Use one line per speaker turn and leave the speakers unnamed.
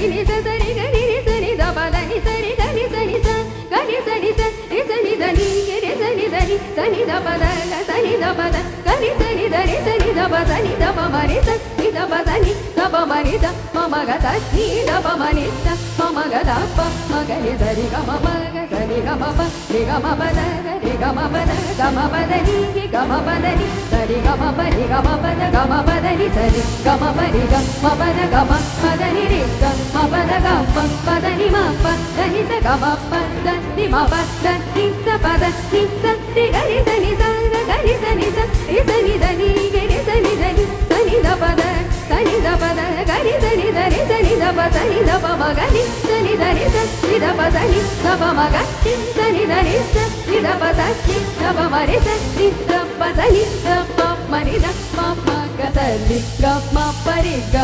ni sa sa ni ga ni ni sa ni da pa da ni sa ni ga ni sa ni sa ga ni sa ni sa ni sa ni da ni ga ni sa ni da ni sa ni da pa da ga sa ni da pa da ga ni sa ni da ni sa ni da pa sa ni da pa ma ni sa ni da pa sa ni da pa ma ni da ma ma ga sa ni da pa ma ni da ma ma ga da pa ma ga ni sa ni ga ma pa ga sa ni ga ma pa ni ga ma pa da ga ni ga ma pa da ga ma pa da ni ga ma pa da ni sa ni ga ma pa ni ga ma pa da ga ma pa da ni sa ni ga ma pa ni ga ma pa da ga ma pa da ni ri ga ma pa da ga pa da ni ma pa da ni sa ga ma pa da ni ma pa da ni sa pa da ni sa ni ga ni sa ni sa ga ni sa ni sa ni sa ni da ni ga ni sa ni da ni sa ni da pa da sa ni da pa da ga ni sa ni da ni sa ni da pa sa ni da pa ma ga ni sa ni da ni sa ni da pa sa ni da pa ma ga ni sa ni da ni sa ni da pa sa ni da pa ma ni sa ni da pa sa ni da pa ma ni da ma ma ga sa ni ga ma pa ri ga